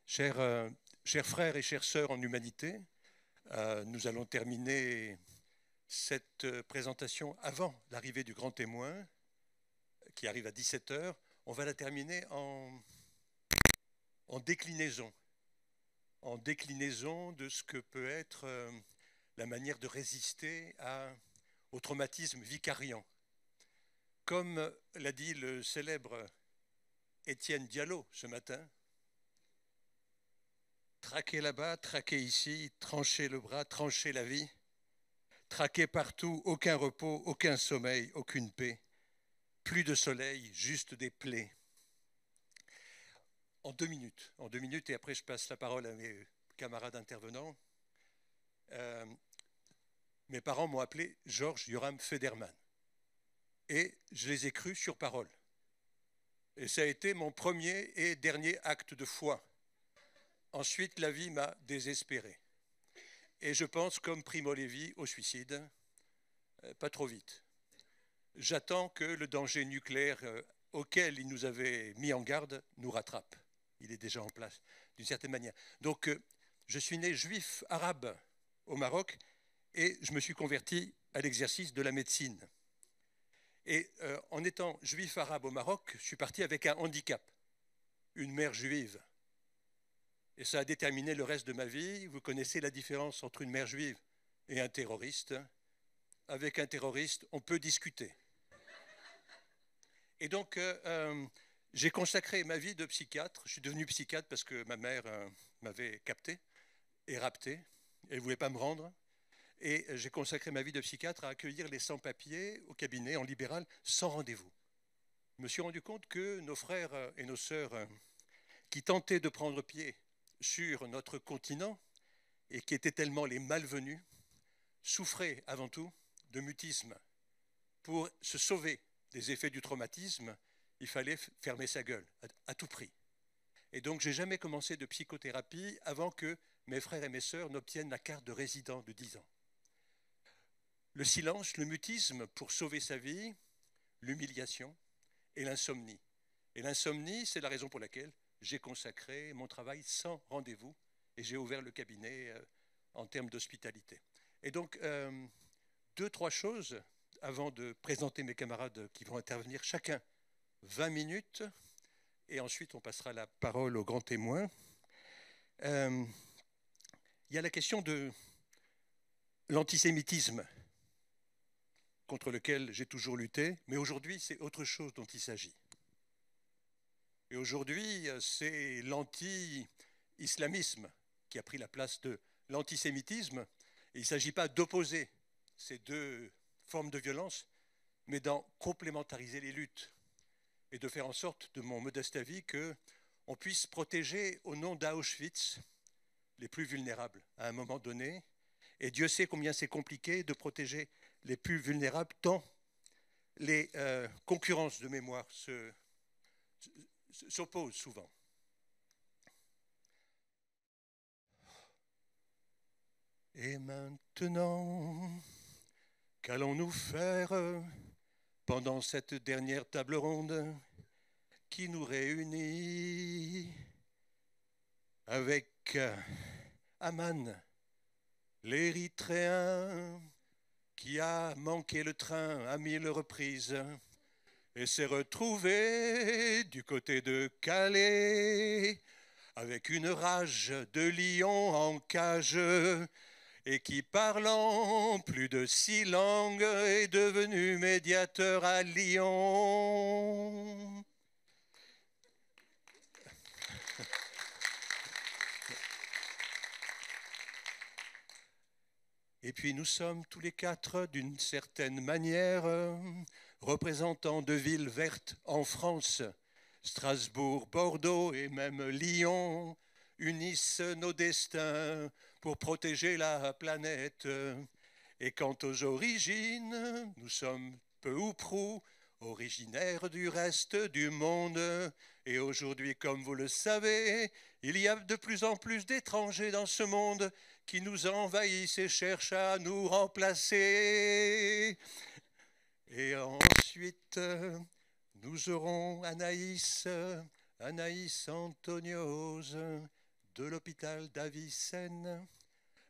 Chers frères et chères sœurs en humanité, nous allons terminer cette présentation avant l'arrivée du grand témoin qui arrive à 17 heures. On va la terminer en déclinaison de ce que peut être la manière de résister au traumatisme vicariant. Comme l'a dit le célèbre Étienne Diallo ce matin, traquer là-bas, traquer ici, trancher le bras, trancher la vie, traquer partout, aucun repos, aucun sommeil, aucune paix, plus de soleil, juste des plaies. En deux minutes, et après je passe la parole à mes camarades intervenants. Mes parents m'ont appelé Georges Yoram Federman, et je les ai crus sur parole. Et ça a été mon premier et dernier acte de foi. Ensuite, la vie m'a désespéré. Et je pense, comme Primo Levi, au suicide, pas trop vite. J'attends que le danger nucléaire auquel il nous avait mis en garde nous rattrape. Il est déjà en place, d'une certaine manière. Donc, je suis né juif arabe au Maroc et je me suis converti à l'exercice de la médecine. Et en étant juif arabe au Maroc, je suis parti avec un handicap, une mère juive. Et ça a déterminé le reste de ma vie. Vous connaissez la différence entre une mère juive et un terroriste. Avec un terroriste, on peut discuter. Et donc, j'ai consacré ma vie de psychiatre. Je suis devenu psychiatre parce que ma mère m'avait capté et rapté. Elle ne voulait pas me rendre. Et j'ai consacré ma vie de psychiatre à accueillir les sans-papiers au cabinet en libéral sans rendez-vous. Je me suis rendu compte que nos frères et nos sœurs qui tentaient de prendre pied sur notre continent et qui étaient tellement les malvenus souffraient avant tout de mutisme. Pour se sauver des effets du traumatisme, il fallait fermer sa gueule à tout prix. Et donc, je n'ai jamais commencé de psychothérapie avant que mes frères et mes sœurs n'obtiennent la carte de résident de 10 ans. Le silence, le mutisme pour sauver sa vie, l'humiliation et l'insomnie. Et l'insomnie, c'est la raison pour laquelle j'ai consacré mon travail sans rendez-vous et j'ai ouvert le cabinet en termes d'hospitalité. Et donc, deux, trois choses avant de présenter mes camarades qui vont intervenir chacun 20 minutes et ensuite on passera la parole au grand témoin. Il y a la question de l'antisémitisme contre lequel j'ai toujours lutté, mais aujourd'hui c'est autre chose dont il s'agit. Et aujourd'hui c'est l'anti-islamisme qui a pris la place de l'antisémitisme. Et il ne s'agit pas d'opposer ces deux formes de violence, mais d'en complémentariser les luttes et de faire en sorte, de mon modeste avis, qu'on puisse protéger au nom d'Auschwitz les plus vulnérables à un moment donné. Et Dieu sait combien c'est compliqué de protéger les plus vulnérables, tant les concurrences de mémoire s'opposent souvent. Et maintenant, qu'allons-nous faire pendant cette dernière table ronde qui nous réunit avec Aman, l'Érythréen qui a manqué le train à 1000 reprises et s'est retrouvé du côté de Calais avec une rage de lion en cage et qui, parlant plus de 6 langues, est devenu médiateur à Lyon. Et puis nous sommes tous les quatre, d'une certaine manière, représentants de villes vertes en France. Strasbourg, Bordeaux et même Lyon unissent nos destins pour protéger la planète. Et quant aux origines, nous sommes peu ou prou originaires du reste du monde. Et aujourd'hui, comme vous le savez, il y a de plus en plus d'étrangers dans ce monde qui nous envahissent et cherchent à nous remplacer. Et ensuite, nous aurons Anaïs Antoniose, de l'hôpital d'Avicenne,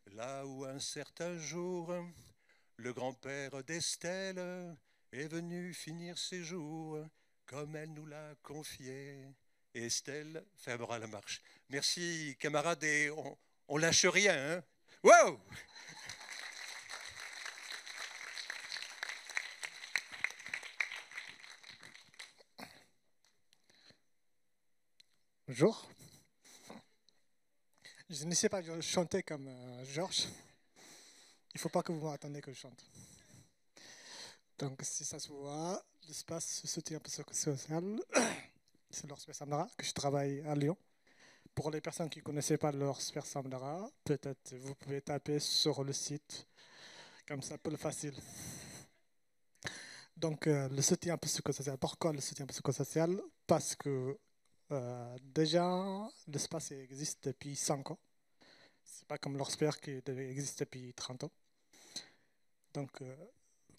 là où un certain jour, le grand-père d'Estelle est venu finir ses jours, comme elle nous l'a confié. Et Estelle fermera la marche. Merci, camarades, et on lâche rien. Hein. Wow! Bonjour. Je ne sais pas chanter comme Georges. Il ne faut pas que vous m'attendiez que je chante. Donc, si ça se voit, l'espace soutien psychosocial, c'est l'Orsper Samdara, que je travaille à Lyon. Pour les personnes qui ne connaissaient pas l'Orsper Samdara, peut-être vous pouvez taper sur le site, comme ça, peu facile. Donc, le soutien psychosocial. Pourquoi le soutien psychosocial? Parce que déjà, l'espace existe depuis 5 ans. Ce n'est pas comme l'Orsper qui existe depuis 30 ans. Donc,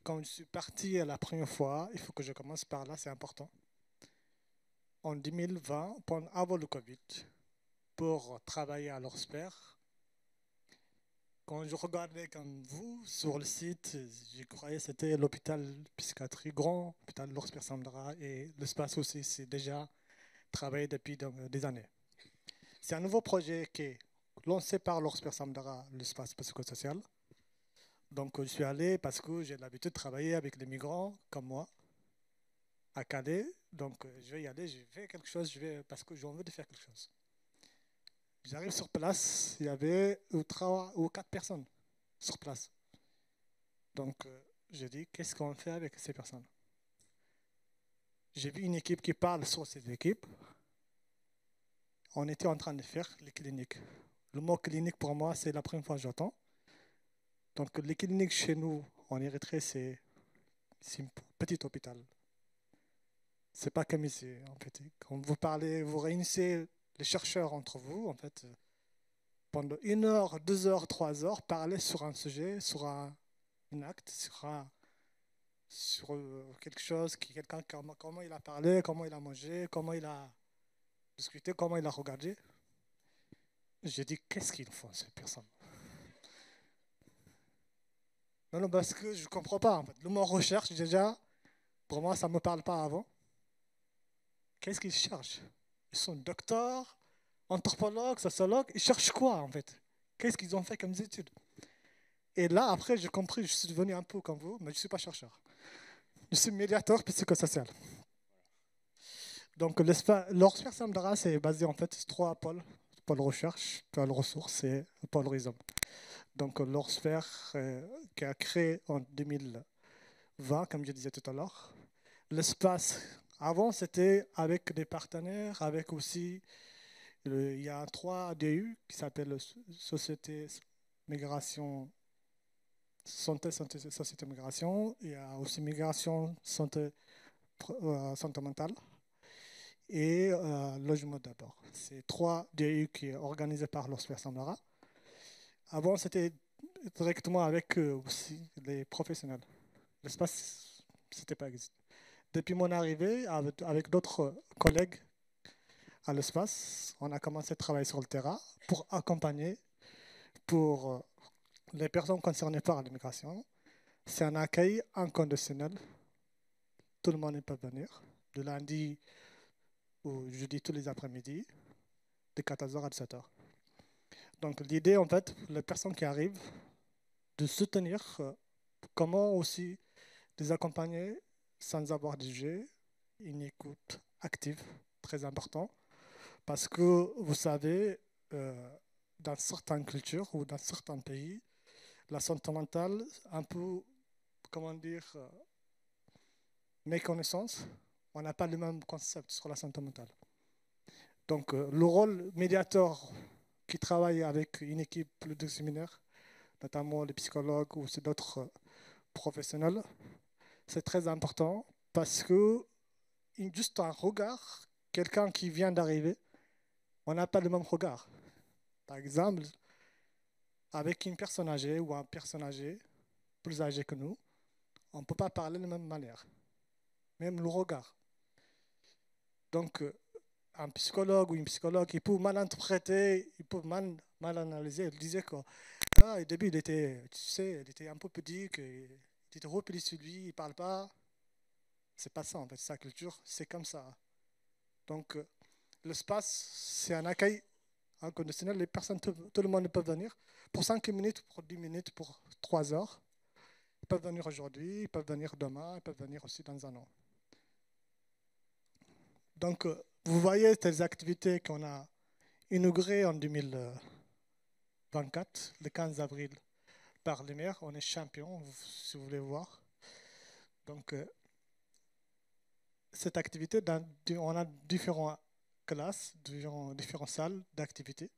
quand je suis parti la première fois, il faut que je commence par là, c'est important. En 2020, avant le Covid, pour travailler à l'Orsper, quand je regardais comme vous sur le site, je croyais que c'était l'hôpital psychiatrie grand, l'hôpital l'Orsper Samdara, et l'espace aussi, c'est déjà travaillé depuis des années. C'est un nouveau projet qui est lancé par l'Orsper Samdara, l'espace psychosocial. Donc, je suis allé parce que j'ai l'habitude de travailler avec les migrants comme moi à Calais. Donc, je vais y aller, je fais quelque chose, parce que j'ai envie de faire quelque chose. J'arrive sur place, il y avait 3 ou 4 personnes sur place. Donc, j'ai dit, qu'est-ce qu'on fait avec ces personnes? J'ai vu une équipe qui parle sur cette équipe. On était en train de faire les cliniques. Le mot clinique, pour moi, c'est la première fois que j'entends. Donc, les cliniques chez nous, en Érythrée, c'est un petit hôpital. C'est pas comme ici, en fait. Quand vous parlez, vous réunissez les chercheurs entre vous, en fait, pendant 1 heure, 2 heures, 3 heures, parler sur un sujet, sur un acte, sur quelque chose, quelqu'un, comment il a parlé, comment il a mangé, comment il a discuté, comment il a regardé. J'ai dit, qu'est-ce qu'ils font, ces personnes? Non, parce que je ne comprends pas, en fait. Le mot recherche, déjà, pour moi, ça ne me parle pas avant. Qu'est-ce qu'ils cherchent? Ils sont docteurs, anthropologues, sociologues. Ils cherchent quoi, en fait? Qu'est-ce qu'ils ont fait comme études? Et là, après, j'ai compris, je suis devenu un peu comme vous, mais je ne suis pas chercheur. Je suis médiateur psychosocial. Donc, l'Orsper Samdara, c'est basé en fait sur 3 pôles. Pôle recherche, pôle ressources et pôle rhizome. Donc, l'Orsper, qui a créé en 2020, comme je disais tout à l'heure. L'espace, avant, c'était avec des partenaires, avec aussi, il y a 3 DU qui s'appellent Société Migration, Santé, Société Migration. Il y a aussi Migration, Santé mentale et logement d'abord. C'est 3 DU qui sont organisés par l'Orsper Samdara. Avant, c'était directement avec aussi les professionnels. L'espace, c'était pas existé. Depuis mon arrivée, avec d'autres collègues à l'espace, on a commencé à travailler sur le terrain pour accompagner pour les personnes concernées par l'immigration. C'est un accueil inconditionnel. Tout le monde peut venir. De lundi au jeudi, tous les après-midi, de 14h à 17h. Donc l'idée, en fait, les personnes qui arrivent, de soutenir, comment aussi les accompagner sans avoir de jeu, une écoute active, très important. Parce que, vous savez, dans certaines cultures ou dans certains pays, la santé mentale, un peu, comment dire, méconnaissance, on n'a pas le même concept sur la santé mentale. Donc, le rôle médiateur qui travaille avec une équipe pluridisciplinaire, notamment les psychologues ou d'autres professionnels, c'est très important parce que juste un regard, quelqu'un qui vient d'arriver, on n'a pas le même regard. Par exemple, avec une personne âgée ou un personne âgé, plus âgé que nous, on ne peut pas parler de la même manière, même le regard. Donc, un psychologue ou une psychologue, il peut mal interpréter, il peut mal analyser. Il disait que, au début, il était, tu sais, il était un peu pudique, il était repli sur lui, il ne parle pas. C'est pas ça, en fait, sa culture, c'est comme ça. Donc, l'espace, c'est un accueil inconditionnel. Les personnes, tout le monde peut venir pour 5 minutes, pour 10 minutes, pour 3 heures. Ils peuvent venir aujourd'hui, ils peuvent venir demain, ils peuvent venir aussi dans un an. Donc, vous voyez ces activités qu'on a inaugurées en 2024, le 15 avril, par les maires. On est champion, si vous voulez voir. Donc, cette activité, on a différentes classes, différentes salles d'activité.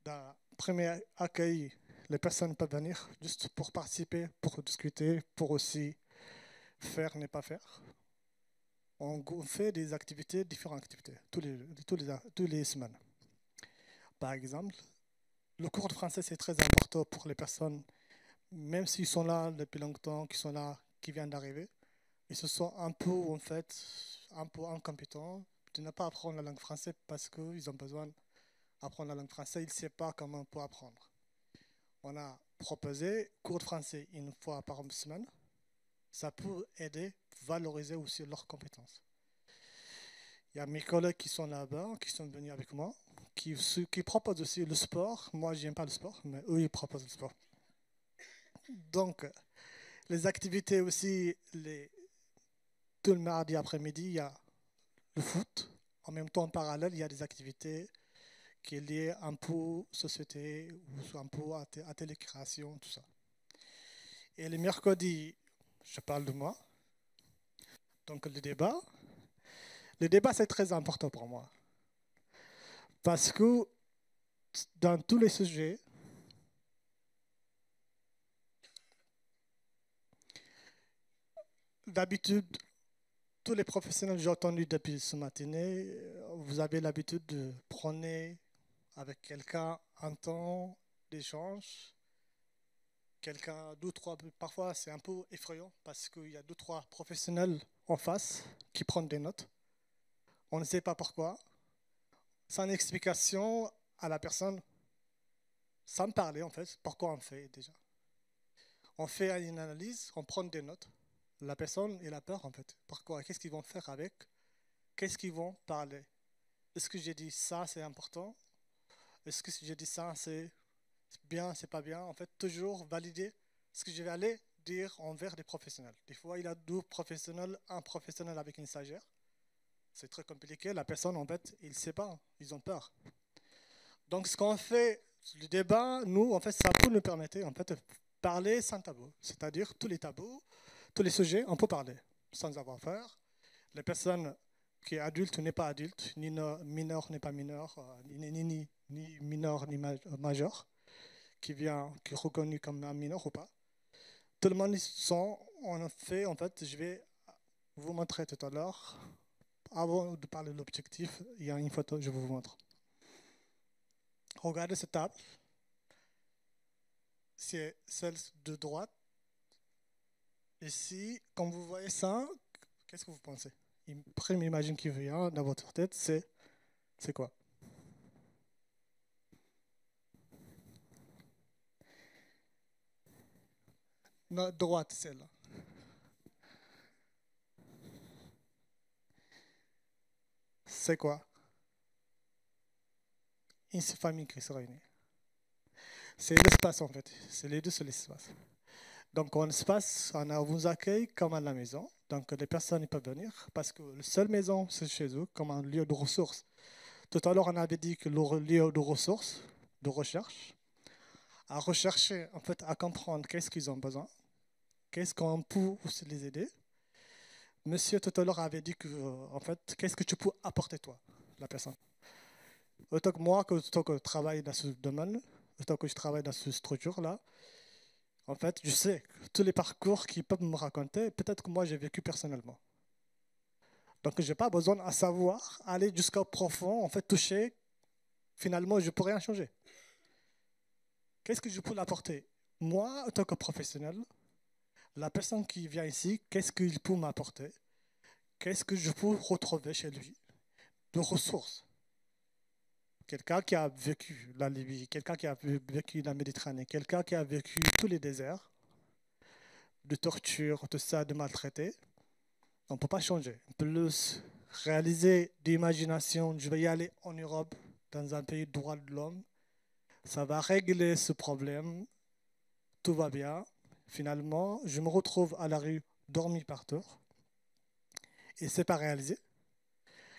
Dans le premier accueil, les personnes peuvent venir juste pour participer, pour discuter, pour aussi faire, ne pas faire. On fait des activités, différentes activités, toutes les semaines. Par exemple, le cours de français, c'est très important pour les personnes, même s'ils sont là depuis longtemps, qui sont là, qui viennent d'arriver. Ils se sentent un peu, en fait, un peu incompétents de ne pas apprendre la langue française parce qu'ils ont besoin d'apprendre la langue française. Ils ne savent pas comment on peut apprendre. On a proposé cours de français une fois par semaine. Ça peut aider, valoriser aussi leurs compétences. Il y a mes collègues qui sont là-bas, qui sont venus avec moi, qui proposent aussi le sport. Moi, je n'aime pas le sport, mais eux, ils proposent le sport. Donc, les activités aussi, tout le mardi après-midi, il y a le foot. En même temps, en parallèle, il y a des activités qui sont liées un peu société ou un peu à télécréation, tout ça. Et le mercredi, je parle de moi. Donc, le débat, c'est très important pour moi. Parce que dans tous les sujets, d'habitude, tous les professionnels que j'ai entendus depuis ce matin, vous avez l'habitude de prendre avec quelqu'un un temps d'échange. Quelqu'un, deux, trois, parfois c'est un peu effrayant parce qu'il y a deux, trois professionnels en face qui prennent des notes. On ne sait pas pourquoi. Sans explication à la personne, sans parler en fait, pourquoi on fait déjà. On fait une analyse, on prend des notes. La personne, elle a peur en fait. Pourquoi? Qu'est-ce qu'ils vont faire avec? Qu'est-ce qu'ils vont parler? Est-ce que j'ai dit ça, c'est important? Est-ce que si j'ai dit ça, c'est bien, c'est pas bien? En fait, toujours valider ce que je vais aller dire envers des professionnels. Des fois, il y a deux professionnels, un professionnel avec une stagiaire. C'est très compliqué. La personne, en fait, il ne sait pas. Ils ont peur. Donc, ce qu'on fait, le débat, nous, en fait, ça peut nous permettre, en fait, de parler sans tabou. C'est-à-dire, tous les tabous, tous les sujets, on peut parler sans avoir peur. Les personnes qui est adulte n'est pas adulte, ni mineur n'est pas mineur, ni mineur ni majeur, qui est reconnu comme un mineur ou pas. Tout le monde sont, en fait, je vais vous montrer tout à l'heure. Avant de parler de l'objectif, il y a une photo, je vous montre. Regardez cette table. C'est celle de droite. Ici, quand vous voyez ça, qu'est-ce que vous pensez? Une première image qui vient dans votre tête, c'est quoi? Notre droite, celle-là. C'est quoi? Une famille qui se réunit. C'est l'espace en fait. C'est les deux, c'est l'espace. Donc en espace, on vous accueille comme à la maison. Donc les personnes peuvent venir parce que la seule maison, c'est chez eux, comme un lieu de ressources. Tout à l'heure, on avait dit que le lieu de ressources, de recherche, à rechercher, en fait, à comprendre qu'est-ce qu'ils ont besoin, qu'est-ce qu'on peut aussi les aider. Monsieur tout à l'heure avait dit que, en fait, qu'est-ce que tu peux apporter toi, la personne. Autant que moi, autant que je travaille dans ce domaine, autant que je travaille dans cette structure-là, en fait, je sais tous les parcours qu'ils peuvent me raconter, peut-être que moi j'ai vécu personnellement. Donc, je n'ai pas besoin de savoir, aller jusqu'au profond, en fait, toucher. Finalement, je ne peux rien changer. Qu'est-ce que je peux l'apporter? Moi, en tant que professionnel, la personne qui vient ici, qu'est-ce qu'il peut m'apporter? Qu'est-ce que je peux retrouver chez lui? de ressources. Quelqu'un qui a vécu la Libye, quelqu'un qui a vécu la Méditerranée, quelqu'un qui a vécu tous les déserts, de torture, de ça, de maltraité, on ne peut pas changer. On peut le réaliser d'imagination, je vais y aller en Europe, dans un pays de droits de l'homme, ça va régler ce problème, tout va bien. Finalement, je me retrouve à la rue, dormi par terre, et ce n'est pas réalisé.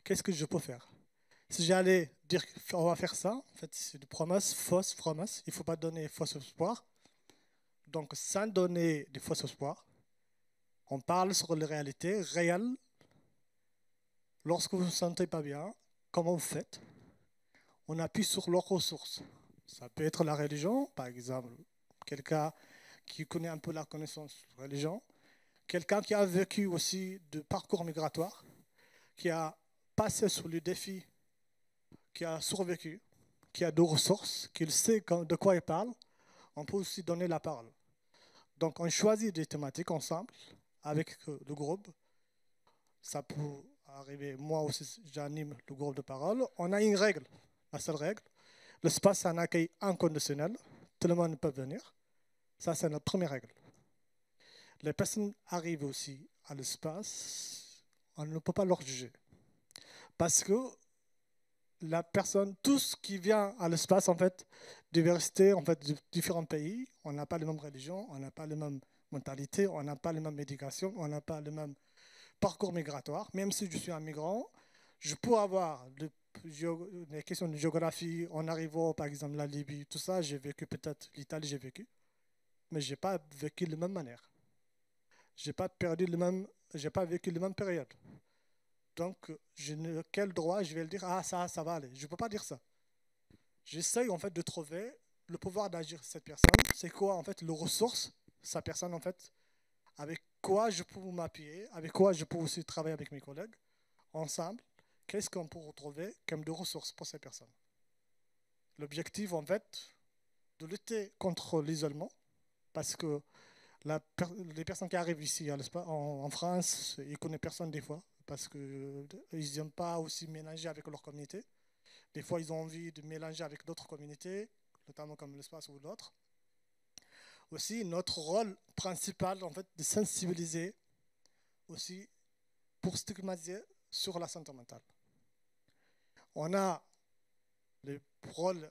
Qu'est-ce que je peux faire? Si j'allais dire on va faire ça, en fait, c'est des promesses, fausses promesses. Il ne faut pas donner faux espoirs. Donc, sans donner des faux espoirs, on parle sur les réalités réelles. Lorsque vous ne vous sentez pas bien, comment vous faites? On appuie sur leurs ressources. Ça peut être la religion, par exemple. Quelqu'un qui connaît un peu la connaissance de la religion. Quelqu'un qui a vécu aussi de parcours migratoire, qui a passé sur le défi, qui a survécu, qui a des ressources, qui sait de quoi il parle, on peut aussi donner la parole. Donc on choisit des thématiques ensemble, avec le groupe. Ça peut arriver, moi aussi j'anime le groupe de parole. On a une règle, la seule règle. L'espace est un accueil inconditionnel, tout le monde peut venir. Ça c'est notre première règle. Les personnes arrivent aussi à l'espace, on ne peut pas leur juger. Parce que la personne, tout ce qui vient à l'espace, en fait, diversité en fait, de différents pays, on n'a pas les mêmes religions, on n'a pas les mêmes mentalités, on n'a pas les mêmes médications, on n'a pas le même parcours migratoire. Même si je suis un migrant, je peux avoir des questions de géographie en arrivant, par exemple, à la Libye, tout ça, j'ai vécu peut-être l'Italie, j'ai vécu, mais je n'ai pas vécu de la même manière. Je n'ai pas j'ai pas vécu la même période. Donc, quel droit je vais le dire, ah ça va aller. Je ne peux pas dire ça. J'essaye en fait de trouver le pouvoir d'agir de cette personne. C'est quoi en fait les ressources, sa personne en fait, avec quoi je peux m'appuyer, avec quoi je peux aussi travailler avec mes collègues, ensemble. Qu'est-ce qu'on peut retrouver comme de ressources pour ces personnes? L'objectif en fait, de lutter contre l'isolement, parce que les personnes qui arrivent ici en France, ils ne connaissent personne des fois, parce qu'ils n'aiment pas aussi mélanger avec leur communauté. Des fois, ils ont envie de mélanger avec d'autres communautés, notamment comme l'espace ou d'autres. Aussi, notre rôle principal, en fait, de sensibiliser aussi pour stigmatiser sur la santé mentale. On a le rôle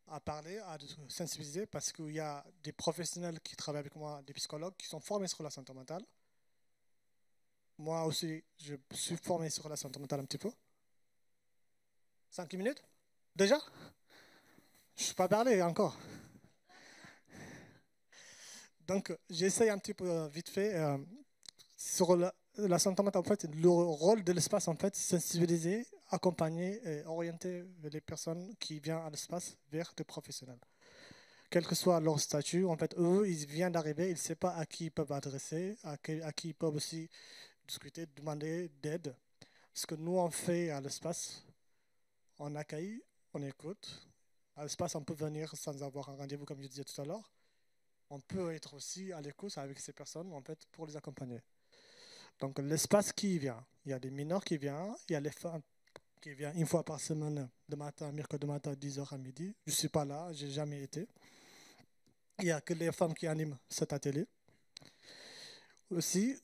à parler, à sensibiliser, parce qu'il y a des professionnels qui travaillent avec moi, des psychologues, qui sont formés sur la santé mentale. Moi aussi, je suis formé sur la santé mentale un petit peu. 5 minutes? Déjà? Je ne suis pas parlé encore. Donc, j'essaye un petit peu vite fait sur la santé mentale. En fait, le rôle de l'espace, en fait, sensibiliser, accompagner et orienter les personnes qui viennent à l'espace vers des professionnels. Quel que soit leur statut, en fait, eux, ils viennent d'arriver, ils ne savent pas à qui ils peuvent adresser, à qui ils peuvent aussi discuter, demander d'aide. Ce que nous, on fait à l'espace, on accueille, on écoute. À l'espace, on peut venir sans avoir un rendez-vous, comme je disais tout à l'heure. On peut être aussi à l'écoute avec ces personnes, en fait, pour les accompagner. Donc, l'espace qui vient, il y a des mineurs qui viennent, il y a les femmes qui viennent une fois par semaine, de matin, mercredi matin, 10h à midi. Je ne suis pas là, je n'ai jamais été. Il n'y a que les femmes qui animent cet atelier. Aussi,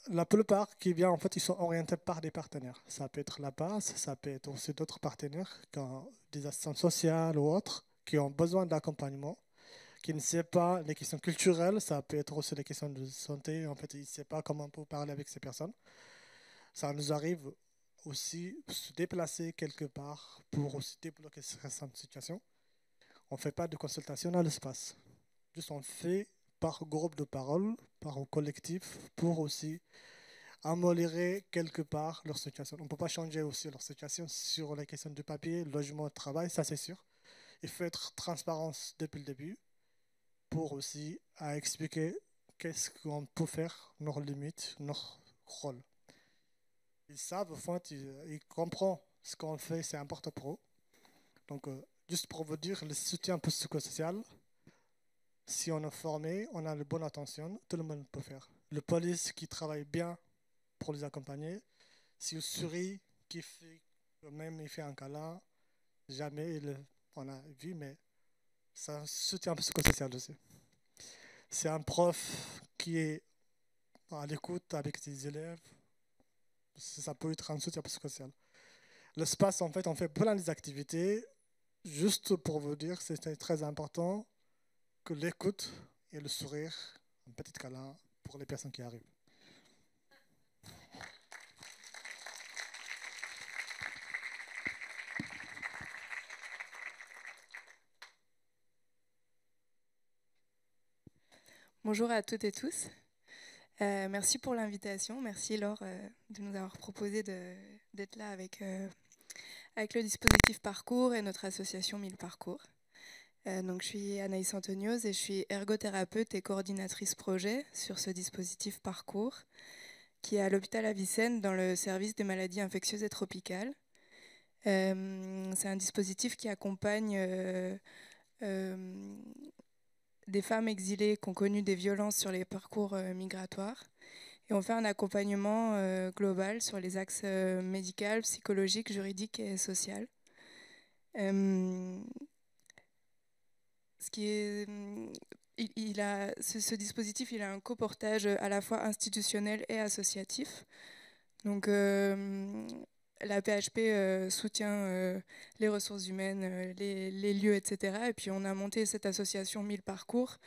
la plupart qui viennent, en fait, ils sont orientés par des partenaires. Ça peut être la base, ça peut être aussi d'autres partenaires, comme des assistantes sociales ou autres, qui ont besoin d'accompagnement, qui ne savent pas les questions culturelles, ça peut être aussi les questions de santé. En fait, ils ne savent pas comment on peut parler avec ces personnes. Ça nous arrive aussi de se déplacer quelque part pour aussi débloquer cette situation. On ne fait pas de consultation à l'espace. Juste on fait par groupe de parole, par collectif, pour aussi améliorer quelque part leur situation. On ne peut pas changer aussi leur situation sur les questions de papier, logement, travail, ça c'est sûr. Il faut être transparent depuis le début pour aussi expliquer qu'est-ce qu'on peut faire, nos limites, notre rôle. Ils savent, au fond, ils comprennent ce qu'on fait, c'est important pour eux. Donc, juste pour vous dire, le soutien psychosocial, si on est formé, on a la bonne attention, tout le monde peut faire. Le police qui travaille bien pour les accompagner, si on sourit, qui fait Même il fait un câlin, jamais on a vu, mais c'est un soutien psychosocial aussi. C'est un prof qui est à l'écoute avec ses élèves. Ça peut être un soutien psychosocial. L'espace, en fait, on fait plein d'activités. Juste pour vous dire, c'est très important que l'écoute et le sourire, un petit câlin pour les personnes qui arrivent. Bonjour à toutes et tous. Merci pour l'invitation. Merci Laure de nous avoir proposé d'être là avec le dispositif Parcours et notre association 1000 Parcours. Donc, je suis Anaïs Antonios et je suis ergothérapeute et coordinatrice projet sur ce dispositif Parcours qui est à l'hôpital Avicenne dans le service des maladies infectieuses et tropicales. C'est un dispositif qui accompagne des femmes exilées qui ont connu des violences sur les parcours migratoires. Et on fait un accompagnement global sur les axes médical, psychologique, juridique et social. Ce dispositif, il a un coportage à la fois institutionnel et associatif. Donc, la PHP soutient les ressources humaines, les lieux, etc. Et puis, on a monté cette association 1000 Parcours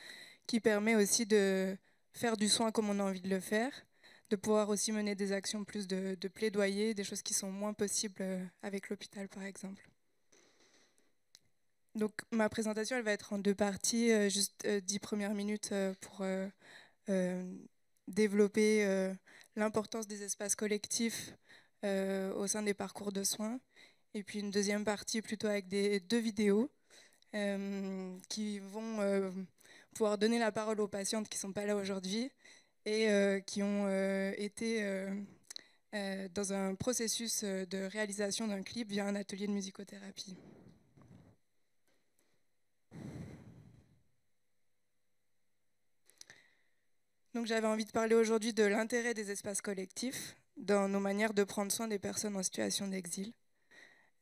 qui permet aussi de faire du soin comme on a envie de le faire, de pouvoir aussi mener des actions plus de plaidoyer, des choses qui sont moins possibles avec l'hôpital, par exemple. Donc, ma présentation, elle va être en 2 parties, juste 10 premières minutes pour développer l'importance des espaces collectifs au sein des parcours de soins. Et puis une deuxième partie plutôt avec 2 vidéos qui vont pouvoir donner la parole aux patientes qui ne sont pas là aujourd'hui et qui ont été dans un processus de réalisation d'un clip via un atelier de musicothérapie. Donc j'avais envie de parler aujourd'hui de l'intérêt des espaces collectifs dans nos manières de prendre soin des personnes en situation d'exil.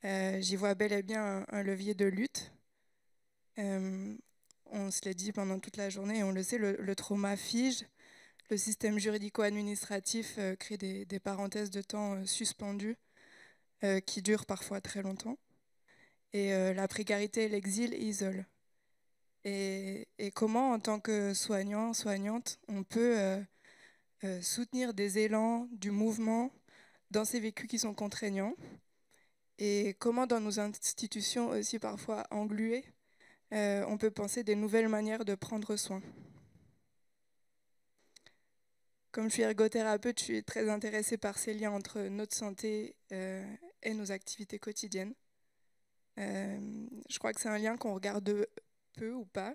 J'y vois bel et bien un levier de lutte. On se l'a dit pendant toute la journée et on le sait, le trauma fige. Le système juridico-administratif crée des parenthèses de temps suspendues qui durent parfois très longtemps. Et la précarité et l'exil isolent. Et comment, en tant que soignant, soignante, on peut soutenir des élans, du mouvement dans ces vécus qui sont contraignants, et comment dans nos institutions aussi parfois engluées, on peut penser des nouvelles manières de prendre soin. Comme je suis ergothérapeute, je suis très intéressée par ces liens entre notre santé et nos activités quotidiennes. Je crois que c'est un lien qu'on regarde peu ou pas.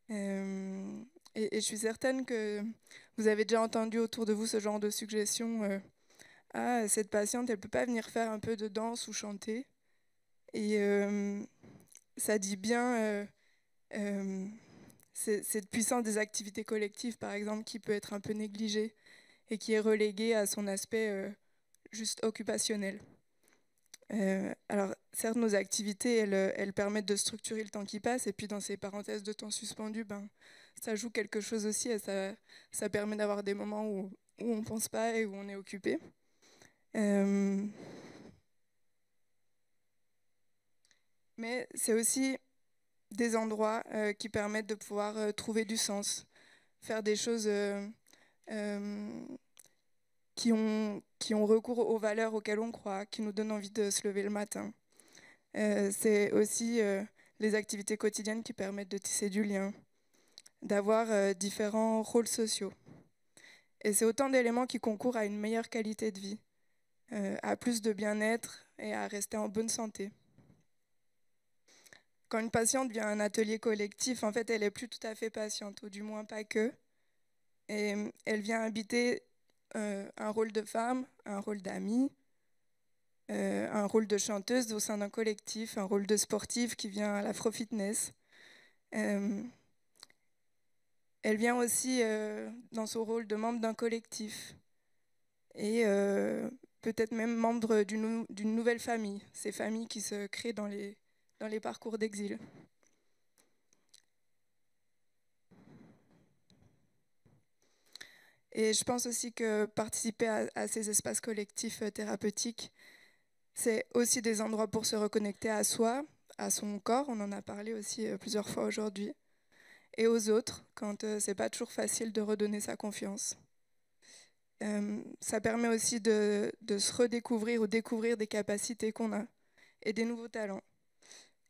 Et je suis certaine que vous avez déjà entendu autour de vous ce genre de suggestions. Ah, cette patiente, elle ne peut pas venir faire un peu de danse ou chanter. Et ça dit bien cette puissance des activités collectives, par exemple, qui peut être un peu négligée et qui est reléguée à son aspect juste occupationnel. Alors, certes, nos activités, elles permettent de structurer le temps qui passe, et puis dans ces parenthèses de temps suspendus, ça joue quelque chose aussi, et ça permet d'avoir des moments où on ne pense pas et où on est occupé. Mais c'est aussi des endroits qui permettent de pouvoir trouver du sens, faire des choses qui ont recours aux valeurs auxquelles on croit, qui nous donnent envie de se lever le matin. C'est aussi les activités quotidiennes qui permettent de tisser du lien, d'avoir différents rôles sociaux. Et c'est autant d'éléments qui concourent à une meilleure qualité de vie, à plus de bien-être et à rester en bonne santé. Quand une patiente vient à un atelier collectif, en fait, elle n'est plus tout à fait patiente, ou du moins pas que. Et elle vient habiter un rôle de femme, un rôle d'amie, un rôle de chanteuse au sein d'un collectif, un rôle de sportive qui vient à l'afro-fitness. Elle vient aussi dans son rôle de membre d'un collectif. Et peut-être même membre d'une nouvelle famille, ces familles qui se créent dans les parcours d'exil. Et je pense aussi que participer à ces espaces collectifs thérapeutiques, c'est aussi des endroits pour se reconnecter à soi, à son corps, on en a parlé aussi plusieurs fois aujourd'hui, et aux autres, quand c'est pas toujours facile de redonner sa confiance. Ça permet aussi de se redécouvrir ou découvrir des capacités qu'on a et des nouveaux talents.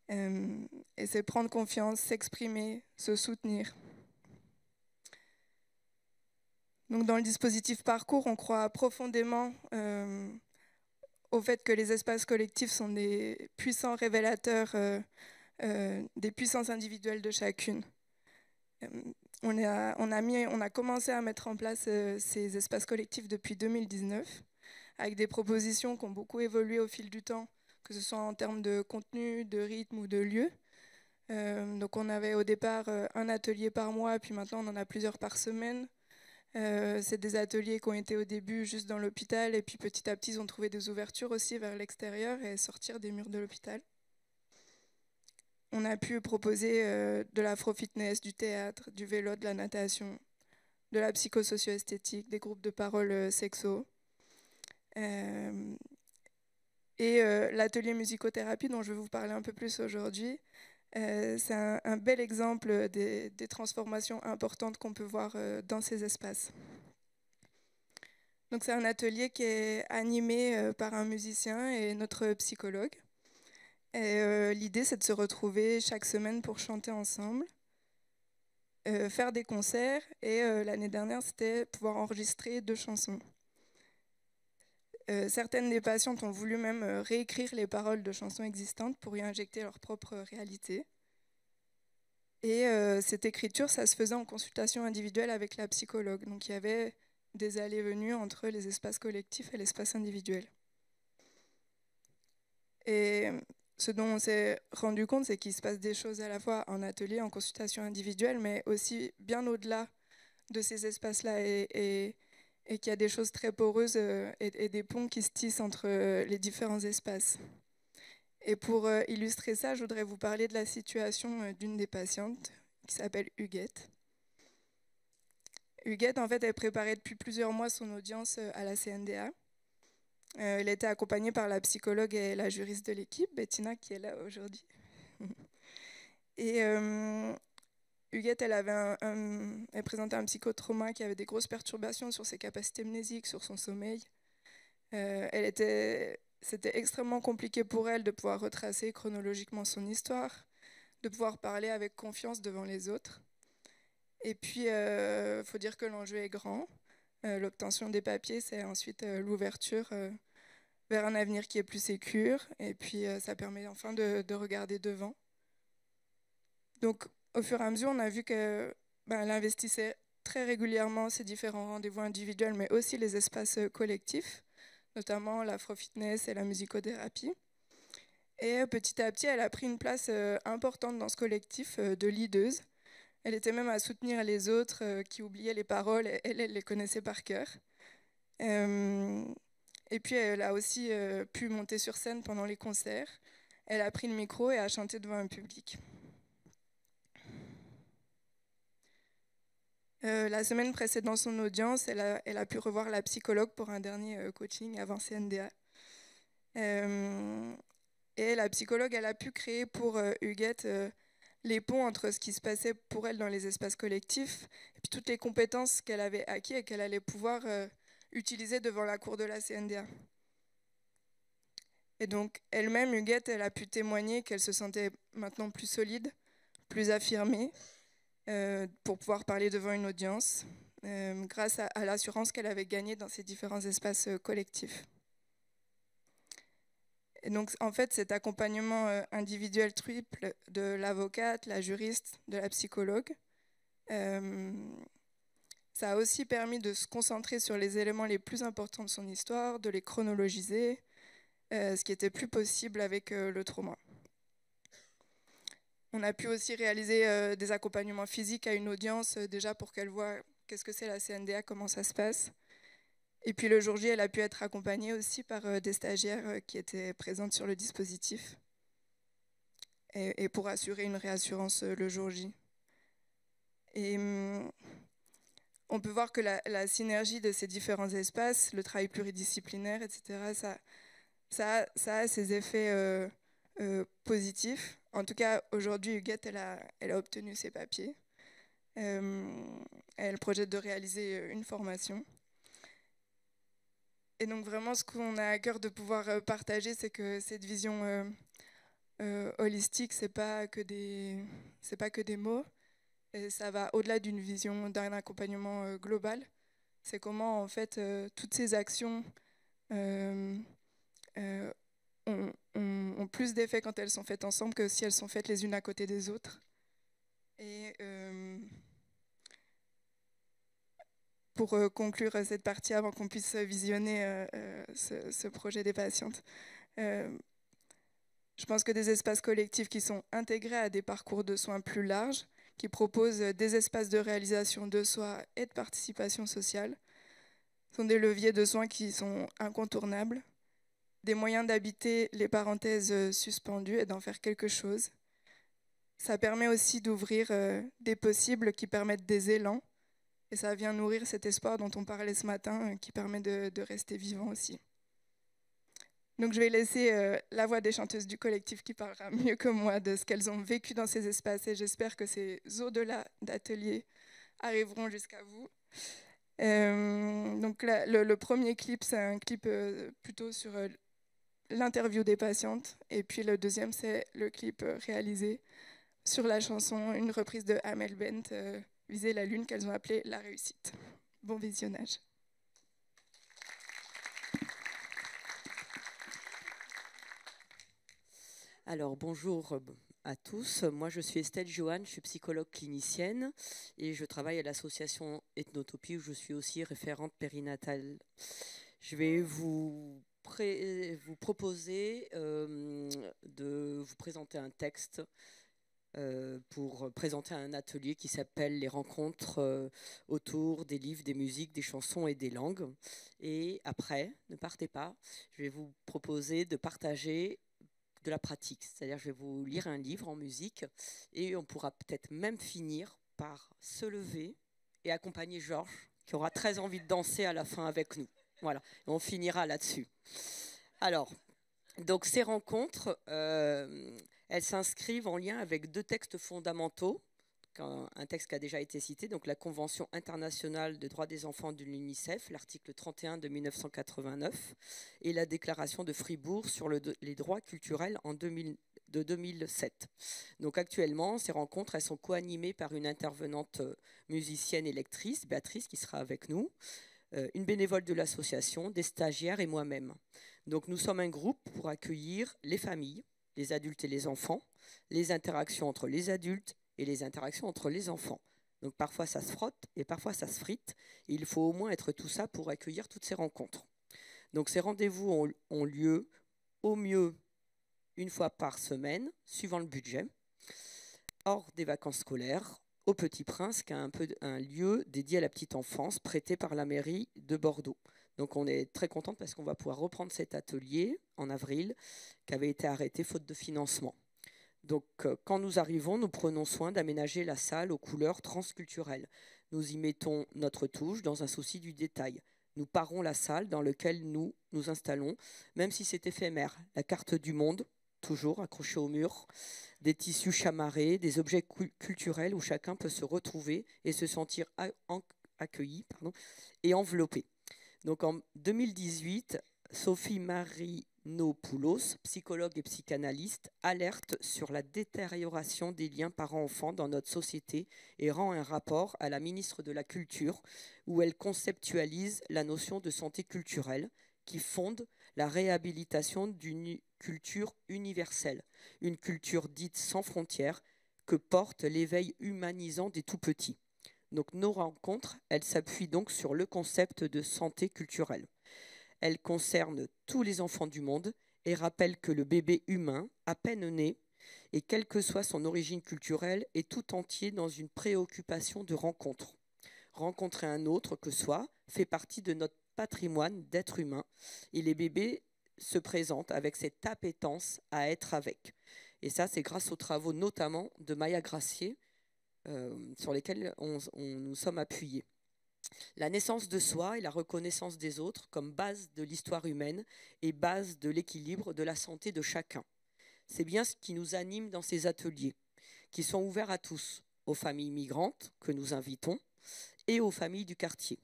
Et c'est prendre confiance, s'exprimer, se soutenir. Donc dans le dispositif Parcours, on croit profondément au fait que les espaces collectifs sont des puissants révélateurs des puissances individuelles de chacune. On a commencé à mettre en place ces espaces collectifs depuis 2019, avec des propositions qui ont beaucoup évolué au fil du temps, que ce soit en termes de contenu, de rythme ou de lieu. Donc on avait au départ un atelier par mois, puis maintenant on en a plusieurs par semaine. C'est des ateliers qui ont été au début juste dans l'hôpital, et puis petit à petit ils ont trouvé des ouvertures aussi vers l'extérieur et sortir des murs de l'hôpital. On a pu proposer de l'afro-fitness, du théâtre, du vélo, de la natation, de la psychosocio-esthétique, des groupes de parole sexo. Et l'atelier musicothérapie dont je vais vous parler un peu plus aujourd'hui, c'est un bel exemple des transformations importantes qu'on peut voir dans ces espaces. Donc c'est un atelier qui est animé par un musicien et notre psychologue. Et l'idée, c'est de se retrouver chaque semaine pour chanter ensemble, faire des concerts, et l'année dernière, c'était pouvoir enregistrer 2 chansons. Certaines des patientes ont voulu même réécrire les paroles de chansons existantes pour y injecter leur propre réalité. Et cette écriture, ça se faisait en consultation individuelle avec la psychologue. Donc il y avait des allées-venues entre les espaces collectifs et l'espace individuel. Et ce dont on s'est rendu compte, c'est qu'il se passe des choses à la fois en atelier, en consultation individuelle, mais aussi bien au-delà de ces espaces-là, et qu'il y a des choses très poreuses et des ponts qui se tissent entre les différents espaces. Et pour illustrer ça, je voudrais vous parler de la situation d'une des patientes qui s'appelle Huguette. Huguette, en fait, elle préparait depuis plusieurs mois son audience à la CNDA. Elle était accompagnée par la psychologue et la juriste de l'équipe, Bettina, qui est là aujourd'hui. Et Huguette, elle présentait un psychotrauma qui avait des grosses perturbations sur ses capacités mnésiques, sur son sommeil. C'était extrêmement compliqué pour elle de pouvoir retracer chronologiquement son histoire, de pouvoir parler avec confiance devant les autres. Et puis, il faut dire que l'enjeu est grand. L'obtention des papiers, c'est ensuite l'ouverture vers un avenir qui est plus sécure. Et puis, ça permet enfin de regarder devant. Donc, au fur et à mesure, on a vu qu'elle investissait très régulièrement ces différents rendez-vous individuels, mais aussi les espaces collectifs, notamment l'afro-fitness et la musicothérapie. Et petit à petit, elle a pris une place importante dans ce collectif de leaduse. Elle était même à soutenir les autres qui oubliaient les paroles, et elle les connaissait par cœur. Et puis, elle a aussi pu monter sur scène pendant les concerts. Elle a pris le micro et a chanté devant un public. La semaine précédant son audience, elle a pu revoir la psychologue pour un dernier coaching avant CNDA. Et la psychologue, elle a pu créer pour Huguette les ponts entre ce qui se passait pour elle dans les espaces collectifs et puis toutes les compétences qu'elle avait acquises et qu'elle allait pouvoir utiliser devant la cour de la CNDA. Et donc, elle-même, Huguette, elle a pu témoigner qu'elle se sentait maintenant plus solide, plus affirmée, pour pouvoir parler devant une audience, grâce à l'assurance qu'elle avait gagnée dans ces différents espaces collectifs. Et donc, en fait, cet accompagnement individuel triple de l'avocate, la juriste, de la psychologue, ça a aussi permis de se concentrer sur les éléments les plus importants de son histoire, de les chronologiser, ce qui était plus possible avec le trauma. On a pu aussi réaliser des accompagnements physiques à une audience, déjà pour qu'elle voit qu'est-ce que c'est la CNDA, comment ça se passe. Et puis le jour J, elle a pu être accompagnée aussi par des stagiaires qui étaient présentes sur le dispositif et pour assurer une réassurance le jour J. Et on peut voir que la synergie de ces différents espaces, le travail pluridisciplinaire, etc., ça a ses effets positifs. En tout cas, aujourd'hui, Huguette, elle a obtenu ses papiers. Elle projette de réaliser une formation. Et donc vraiment, ce qu'on a à cœur de pouvoir partager, c'est que cette vision holistique, c'est pas que des mots. Et ça va au-delà d'une vision, d'un accompagnement global. C'est comment, en fait, toutes ces actions ont plus d'effet quand elles sont faites ensemble que si elles sont faites les unes à côté des autres. Et pour conclure cette partie, avant qu'on puisse visionner ce projet des patientes, je pense que des espaces collectifs qui sont intégrés à des parcours de soins plus larges, qui proposent des espaces de réalisation de soi et de participation sociale, sont des leviers de soins qui sont incontournables, des moyens d'habiter les parenthèses suspendues et d'en faire quelque chose. Ça permet aussi d'ouvrir des possibles qui permettent des élans, et ça vient nourrir cet espoir dont on parlait ce matin, qui permet de rester vivant aussi. Donc je vais laisser la voix des chanteuses du collectif qui parlera mieux que moi de ce qu'elles ont vécu dans ces espaces, et j'espère que ces au-delà d'ateliers arriveront jusqu'à vous. Donc là, le premier clip, c'est un clip plutôt sur l'interview des patientes, et puis le deuxième, c'est le clip réalisé sur la chanson, une reprise de Amel Bent, Viser la lune, qu'elles ont appelée La réussite. Bon visionnage. Alors bonjour à tous, moi je suis Estelle Johan, je suis psychologue clinicienne et je travaille à l'association Ethnotopie où je suis aussi référente périnatale. Je vais vous proposer de vous présenter un texte pour présenter un atelier qui s'appelle les rencontres autour des livres, des musiques, des chansons et des langues. Et après, ne partez pas, je vais vous proposer de partager de la pratique. C'est-à-dire, je vais vous lire un livre en musique et on pourra peut-être même finir par se lever et accompagner Georges, qui aura très envie de danser à la fin avec nous. Voilà, et on finira là-dessus. Alors, donc ces rencontres, elles s'inscrivent en lien avec deux textes fondamentaux. Un texte qui a déjà été cité, donc la Convention internationale des droits des enfants de l'UNICEF, l'article 31 de 1989, et la Déclaration de Fribourg sur les droits culturels de 2007. Donc actuellement, ces rencontres, elles sont co-animées par une intervenante musicienne et lectrice, Béatrice, qui sera avec nous, une bénévole de l'association, des stagiaires et moi-même. Donc nous sommes un groupe pour accueillir les familles, les adultes et les enfants, les interactions entre les adultes et les interactions entre les enfants. Donc parfois ça se frotte et parfois ça se frite. Et il faut au moins être tout ça pour accueillir toutes ces rencontres. Donc ces rendez-vous ont lieu au mieux une fois par semaine, suivant le budget, hors des vacances scolaires, au Petit Prince, qui est un lieu dédié à la petite enfance, prêté par la mairie de Bordeaux. Donc on est très contente parce qu'on va pouvoir reprendre cet atelier en avril, qui avait été arrêté faute de financement. Donc quand nous arrivons, nous prenons soin d'aménager la salle aux couleurs transculturelles. Nous y mettons notre touche dans un souci du détail. Nous parons la salle dans laquelle nous nous installons, même si c'est éphémère. La carte du monde, toujours accrochée au mur, des tissus chamarrés, des objets culturels où chacun peut se retrouver et se sentir accueilli et enveloppé. Donc en 2018, Sophie Marinopoulos, psychologue et psychanalyste, alerte sur la détérioration des liens parents-enfants dans notre société et rend un rapport à la ministre de la Culture où elle conceptualise la notion de santé culturelle qui fonde la réhabilitation d'une culture universelle, une culture dite sans frontières que porte l'éveil humanisant des tout-petits. Donc nos rencontres, elles s'appuient donc sur le concept de santé culturelle. Elles concernent tous les enfants du monde et rappellent que le bébé humain, à peine né, et quelle que soit son origine culturelle, est tout entier dans une préoccupation de rencontre. Rencontrer un autre que soi fait partie de notre patrimoine d'être humain. Et les bébés se présentent avec cette appétence à être avec. Et ça, c'est grâce aux travaux notamment de Maya Gracier, sur lesquels nous sommes appuyés. La naissance de soi et la reconnaissance des autres comme base de l'histoire humaine et base de l'équilibre de la santé de chacun. C'est bien ce qui nous anime dans ces ateliers, qui sont ouverts à tous, aux familles migrantes que nous invitons et aux familles du quartier.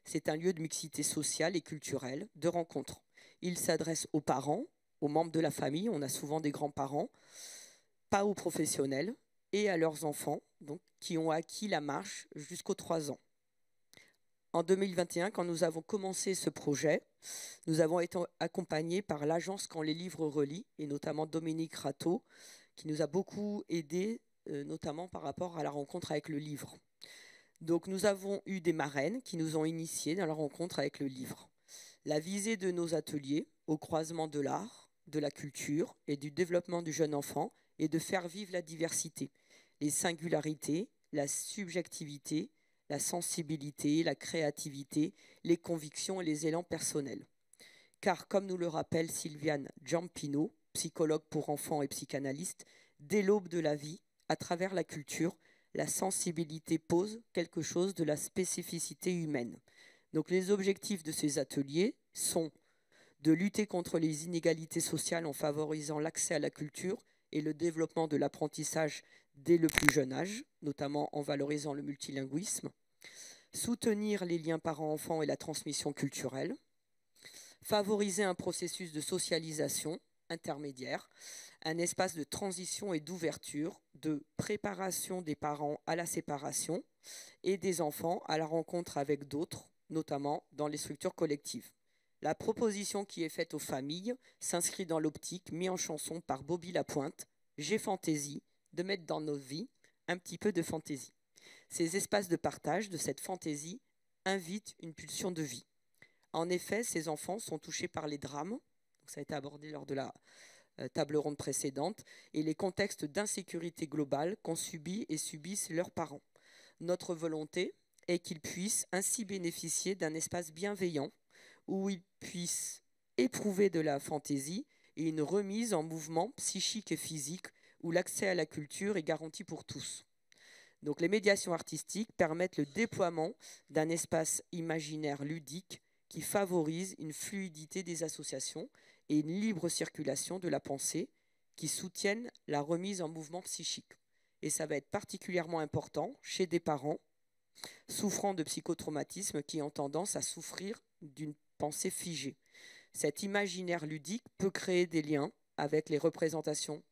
C'est un lieu de mixité sociale et culturelle, de rencontre. Il s'adresse aux parents, aux membres de la famille, on a souvent des grands-parents, pas aux professionnels, et à leurs enfants, donc, qui ont acquis la marche jusqu'aux 3 ans. En 2021, quand nous avons commencé ce projet, nous avons été accompagnés par l'agence Quand les livres relient, et notamment Dominique Rateau, qui nous a beaucoup aidés, notamment par rapport à la rencontre avec le livre. Donc nous avons eu des marraines qui nous ont initiés dans la rencontre avec le livre. La visée de nos ateliers, au croisement de l'art, de la culture et du développement du jeune enfant, est de faire vivre la diversité, les singularités, la subjectivité, la sensibilité, la créativité, les convictions et les élans personnels. Car, comme nous le rappelle Sylviane Giampino, psychologue pour enfants et psychanalyste, dès l'aube de la vie, à travers la culture, la sensibilité pose quelque chose de la spécificité humaine. Donc les objectifs de ces ateliers sont de lutter contre les inégalités sociales en favorisant l'accès à la culture et le développement de l'apprentissage dès le plus jeune âge, notamment en valorisant le multilinguisme, soutenir les liens parents-enfants et la transmission culturelle, favoriser un processus de socialisation intermédiaire, un espace de transition et d'ouverture, de préparation des parents à la séparation et des enfants à la rencontre avec d'autres, notamment dans les structures collectives. La proposition qui est faite aux familles s'inscrit dans l'optique mise en chanson par Bobby Lapointe, J'ai fantaisie, de mettre dans nos vies un petit peu de fantaisie. Ces espaces de partage de cette fantaisie invitent une pulsion de vie. En effet, ces enfants sont touchés par les drames, donc ça a été abordé lors de la table ronde précédente, et les contextes d'insécurité globale qu'ont subi et subissent leurs parents. Notre volonté est qu'ils puissent ainsi bénéficier d'un espace bienveillant où ils puissent éprouver de la fantaisie et une remise en mouvement psychique et physique où l'accès à la culture est garanti pour tous. Donc les médiations artistiques permettent le déploiement d'un espace imaginaire ludique qui favorise une fluidité des associations et une libre circulation de la pensée qui soutiennent la remise en mouvement psychique. Et ça va être particulièrement important chez des parents souffrant de psychotraumatisme qui ont tendance à souffrir d'une pensée figée. Cet imaginaire ludique peut créer des liens avec les représentations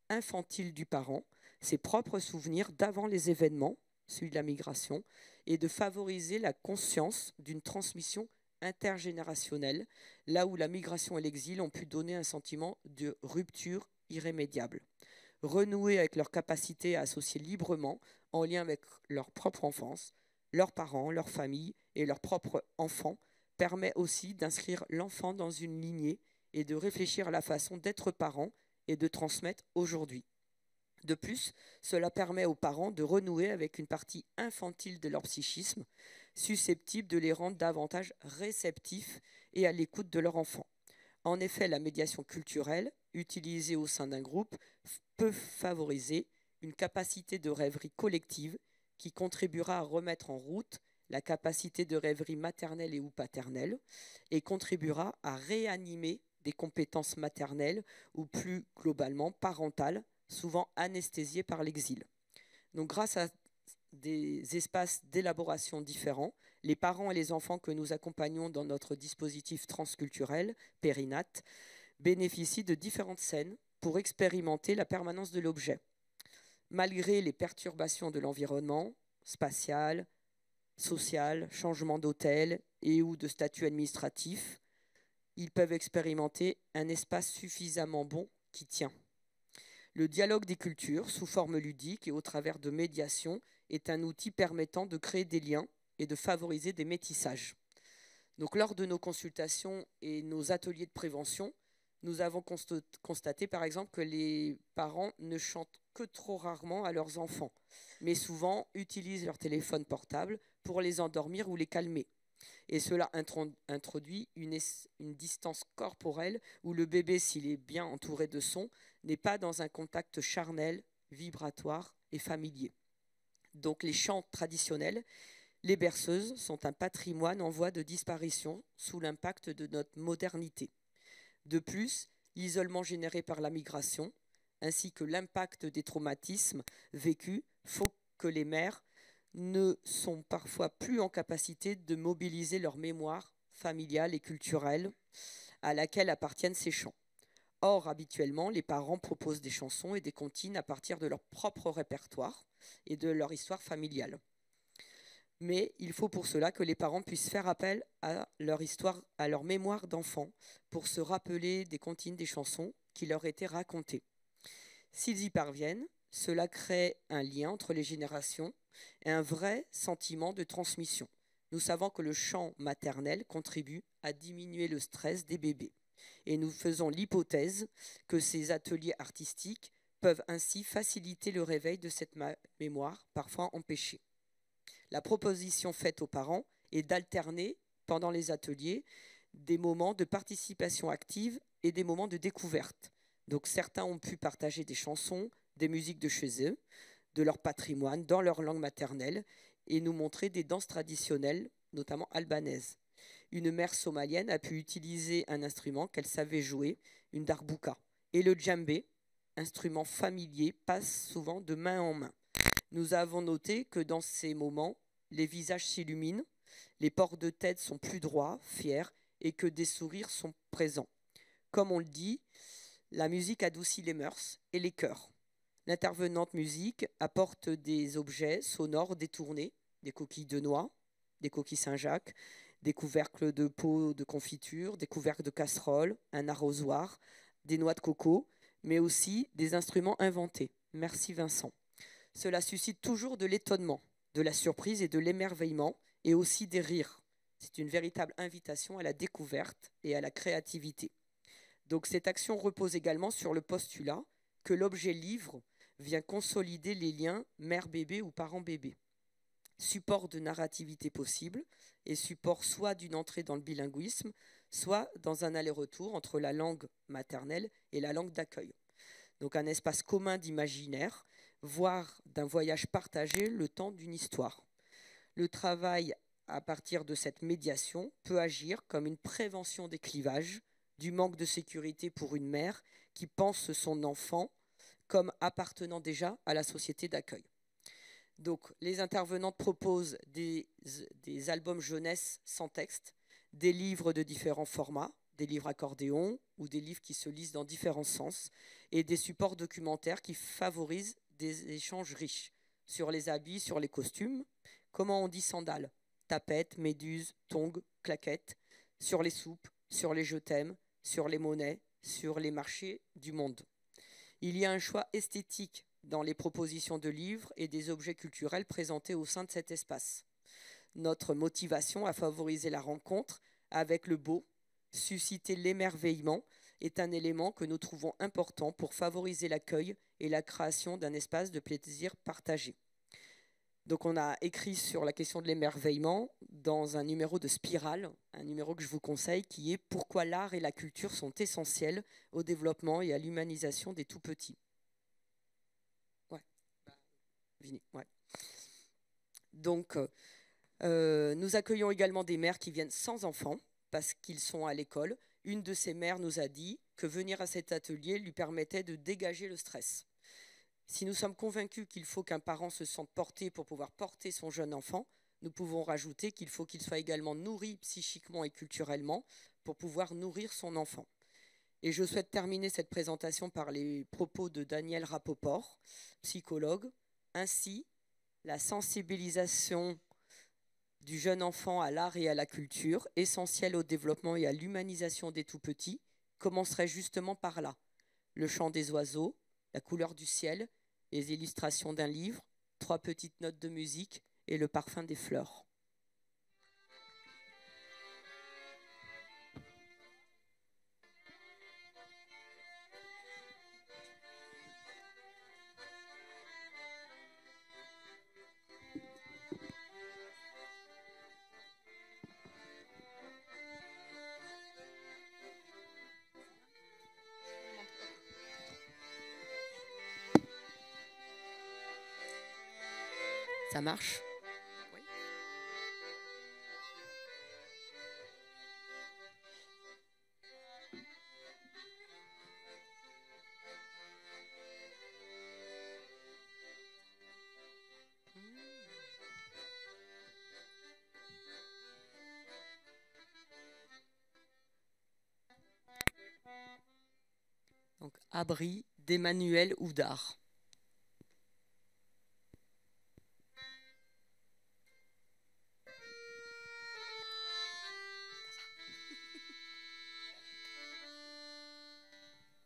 infantiles du parent, ses propres souvenirs d'avant les événements, celui de la migration, et de favoriser la conscience d'une transmission intergénérationnelle, là où la migration et l'exil ont pu donner un sentiment de rupture irrémédiable. Renouer avec leur capacité à associer librement, en lien avec leur propre enfance, leurs parents, leur famille et leurs propres enfants, permet aussi d'inscrire l'enfant dans une lignée et de réfléchir à la façon d'être parent et de transmettre aujourd'hui. De plus, cela permet aux parents de renouer avec une partie infantile de leur psychisme, susceptible de les rendre davantage réceptifs et à l'écoute de leur enfant. En effet, la médiation culturelle, utilisée au sein d'un groupe, peut favoriser une capacité de rêverie collective qui contribuera à remettre en route la capacité de rêverie maternelle et ou paternelle et contribuera à réanimer des compétences maternelles ou plus globalement parentales, souvent anesthésiées par l'exil. Donc grâce à des espaces d'élaboration différents, les parents et les enfants que nous accompagnons dans notre dispositif transculturel, Périnate, bénéficient de différentes scènes pour expérimenter la permanence de l'objet. Malgré les perturbations de l'environnement spatial, social, changement d'hôtel et ou de statut administratif, ils peuvent expérimenter un espace suffisamment bon qui tient. Le dialogue des cultures, sous forme ludique et au travers de médiation, est un outil permettant de créer des liens et de favoriser des métissages. Donc, lors de nos consultations et nos ateliers de prévention, nous avons constaté par exemple que les parents ne chantent que trop rarement à leurs enfants, mais souvent utilisent leur téléphone portable pour les endormir ou les calmer. Et cela introduit une distance corporelle où le bébé, s'il est bien entouré de sons, n'est pas dans un contact charnel, vibratoire et familier. Donc les chants traditionnels, les berceuses, sont un patrimoine en voie de disparition sous l'impact de notre modernité. De plus, l'isolement généré par la migration, ainsi que l'impact des traumatismes vécus, font que les mères ne sont parfois plus en capacité de mobiliser leur mémoire familiale et culturelle à laquelle appartiennent ces chants. Or, habituellement, les parents proposent des chansons et des comptines à partir de leur propre répertoire et de leur histoire familiale. Mais il faut pour cela que les parents puissent faire appel à leur histoire, à leur mémoire d'enfant, pour se rappeler des comptines, des chansons qui leur étaient racontées. S'ils y parviennent, cela crée un lien entre les générations et un vrai sentiment de transmission. Nous savons que le chant maternel contribue à diminuer le stress des bébés. Et nous faisons l'hypothèse que ces ateliers artistiques peuvent ainsi faciliter le réveil de cette mémoire, parfois empêchée. La proposition faite aux parents est d'alterner, pendant les ateliers, des moments de participation active et des moments de découverte. Donc certains ont pu partager des chansons, des musiques de chez eux, de leur patrimoine, dans leur langue maternelle, et nous montrer des danses traditionnelles, notamment albanaises. Une mère somalienne a pu utiliser un instrument qu'elle savait jouer, une darbouka. Et le djembé, instrument familier, passe souvent de main en main. Nous avons noté que dans ces moments, les visages s'illuminent, les pores de tête sont plus droits, fiers, et que des sourires sont présents. Comme on le dit, la musique adoucit les mœurs et les cœurs. L'intervenante musique apporte des objets sonores détournés, des coquilles de noix, des coquilles Saint-Jacques, des couvercles de pots de confiture, des couvercles de casseroles, un arrosoir, des noix de coco, mais aussi des instruments inventés. Merci Vincent. Cela suscite toujours de l'étonnement, de la surprise et de l'émerveillement, et aussi des rires. C'est une véritable invitation à la découverte et à la créativité. Donc cette action repose également sur le postulat que l'objet livre vient consolider les liens mère-bébé ou parent-bébé. Support de narrativité possible et support soit d'une entrée dans le bilinguisme, soit dans un aller-retour entre la langue maternelle et la langue d'accueil. Donc un espace commun d'imaginaire, voire d'un voyage partagé le temps d'une histoire. Le travail à partir de cette médiation peut agir comme une prévention des clivages, du manque de sécurité pour une mère qui pense son enfant comme appartenant déjà à la société d'accueil. Donc, les intervenantes proposent des albums jeunesse sans texte, des livres de différents formats, des livres accordéons ou des livres qui se lisent dans différents sens, et des supports documentaires qui favorisent des échanges riches sur les habits, sur les costumes, comment on dit sandales, tapettes, méduses, tongs, claquettes, sur les soupes, sur les je t'aime, sur les monnaies, sur les marchés du monde. Il y a un choix esthétique dans les propositions de livres et des objets culturels présentés au sein de cet espace. Notre motivation à favoriser la rencontre avec le beau, susciter l'émerveillement, est un élément que nous trouvons important pour favoriser l'accueil et la création d'un espace de plaisir partagé. Donc on a écrit sur la question de l'émerveillement dans un numéro de Spirale, un numéro que je vous conseille, qui est « Pourquoi l'art et la culture sont essentiels au développement et à l'humanisation des tout-petits ». Ouais. Donc, nous accueillons également des mères qui viennent sans enfants parce qu'ils sont à l'école. Une de ces mères nous a dit que venir à cet atelier lui permettait de dégager le stress. Si nous sommes convaincus qu'il faut qu'un parent se sente porté pour pouvoir porter son jeune enfant, nous pouvons rajouter qu'il faut qu'il soit également nourri psychiquement et culturellement pour pouvoir nourrir son enfant. Et je souhaite terminer cette présentation par les propos de Daniel Rapoport, psychologue. Ainsi, la sensibilisation du jeune enfant à l'art et à la culture, essentielle au développement et à l'humanisation des tout-petits, commencerait justement par là. Le chant des oiseaux, la couleur du ciel, les illustrations d'un livre, 3 petites notes de musique et le parfum des fleurs. Ça marche? Oui. Donc, Abri d'Emmanuel Houdard.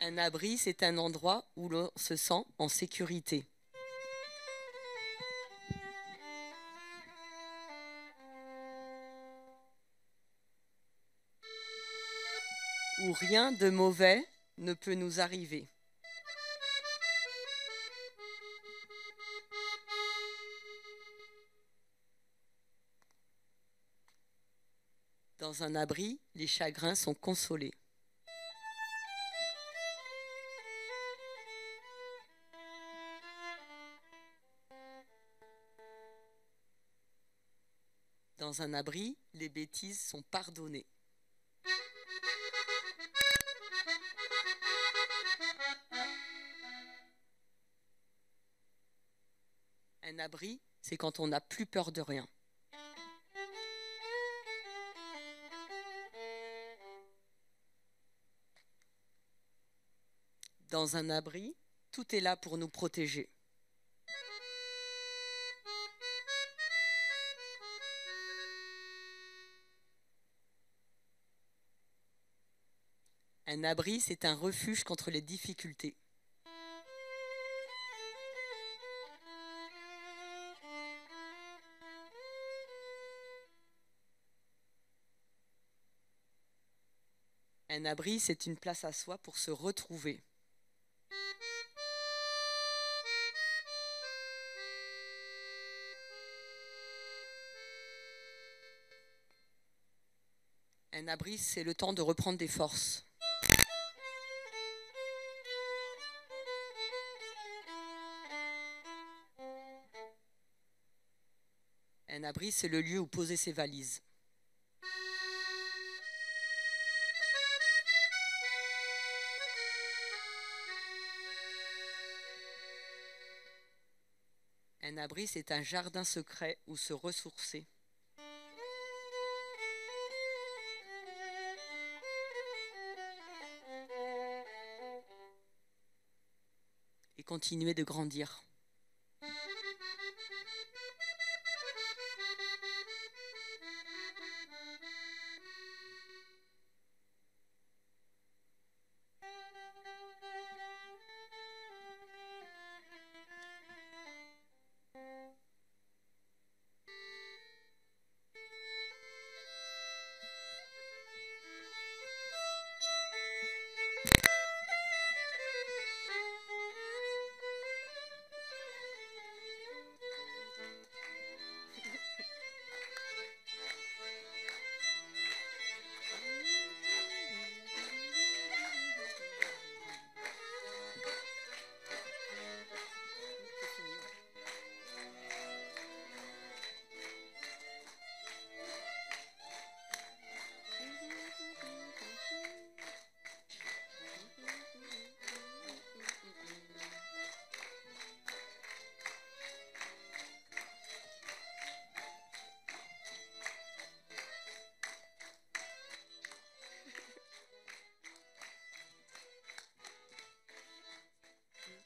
Un abri, c'est un endroit où l'on se sent en sécurité. Où rien de mauvais ne peut nous arriver. Dans un abri, les chagrins sont consolés. Dans un abri, les bêtises sont pardonnées. Un abri, c'est quand on n'a plus peur de rien. Dans un abri, tout est là pour nous protéger. Un abri, c'est un refuge contre les difficultés. Un abri, c'est une place à soi pour se retrouver. Un abri, c'est le temps de reprendre des forces. Un abri, c'est le lieu où poser ses valises. Un abri, c'est un jardin secret où se ressourcer. Et continuer de grandir.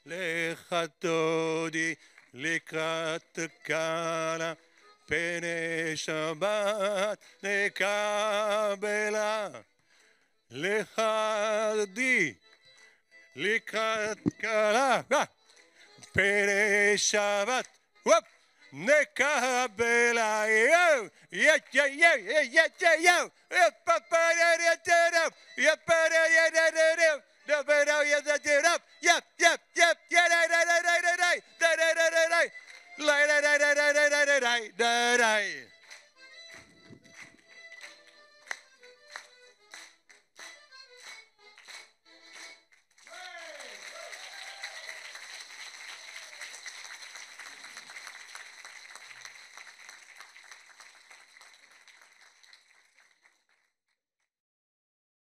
לך דודי לקראת קלה, פני שבת נקבלה. לך דודי לקראת קלה, פני שבת נקבלה. יו, יו, יו, יו, יו, יו, יו, yep, yep, yep, yep, yep, yep, yep,